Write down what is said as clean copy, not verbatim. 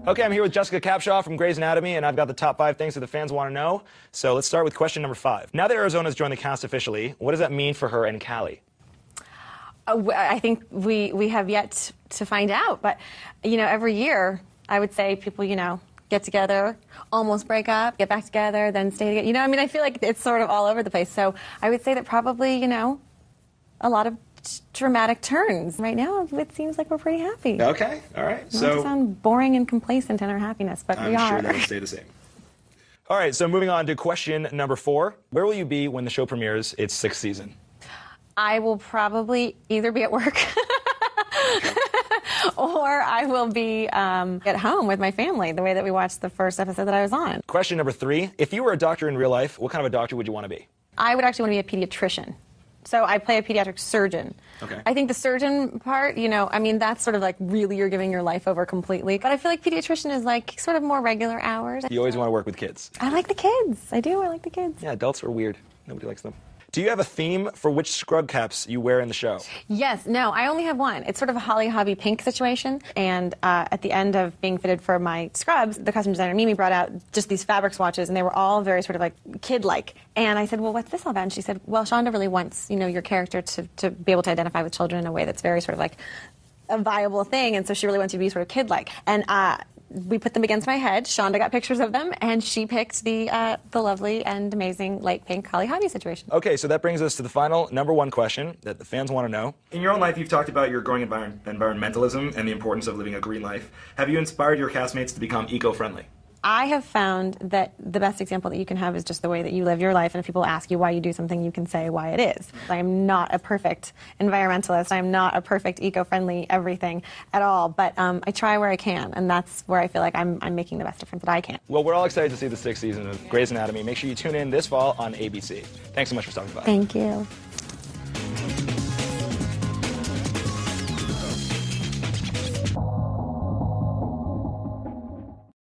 Okay, I'm here with Jessica Capshaw from Grey's Anatomy, and I've got the top 5 things that the fans want to know. So let's start with question number 5. Now that Arizona's joined the cast officially, what does that mean for her and Callie? I think we have yet to find out, but, you know, every year, I would say people, you know, get together, almost break up, get back together, then stay together. You know, I mean, I feel like it's sort of all over the place. So I would say that probably, you know, a lot of dramatic turns. Right now, it seems like we're pretty happy. Okay, all right. Not to sound boring and complacent in our happiness, but we are. I'm sure that'll stay the same. All right, so moving on to question number 4. Where will you be when the show premieres its 6th season? I will probably either be at work or I will be at home with my family, the way that we watched the first episode that I was on. Question number 3. If you were a doctor in real life, what kind of a doctor would you want to be? I would actually want to be a pediatrician. So I play a pediatric surgeon. Okay. I think the surgeon part, you know, I mean, that's sort of like really you're giving your life over completely. But I feel like pediatrician is like sort of more regular hours. You always want to work with kids. I like the kids. I do. I like the kids. Yeah, adults are weird. Nobody likes them. Do you have a theme for which scrub caps you wear in the show? Yes. No, I only have one. It's sort of a Holly Hobby pink situation. And at the end of being fitted for my scrubs, the costume designer, Mimi, brought out just these fabric swatches, and they were all very sort of like kid-like. And I said, well, what's this all about? And she said, well, Shonda really wants, you know, your character to be able to identify with children in a way that's very sort of like a viable thing. And so she really wants you to be sort of kid-like. And we put them against my head. Shonda got pictures of them, and she picked the lovely and amazing light pink Holly Hobby situation. Okay, so that brings us to the final number 1 question that the fans want to know. In your own life, you've talked about your growing environmentalism and the importance of living a green life. Have you inspired your castmates to become eco-friendly? I have found that the best example that you can have is just the way that you live your life, and if people ask you why you do something, you can say why it is. I am not a perfect environmentalist. I am not a perfect eco-friendly everything at all, but I try where I can, and that's where I feel like I'm making the best difference that I can. Well, we're all excited to see the 6th season of Grey's Anatomy. Make sure you tune in this fall on ABC. Thanks so much for stopping by. Thank you.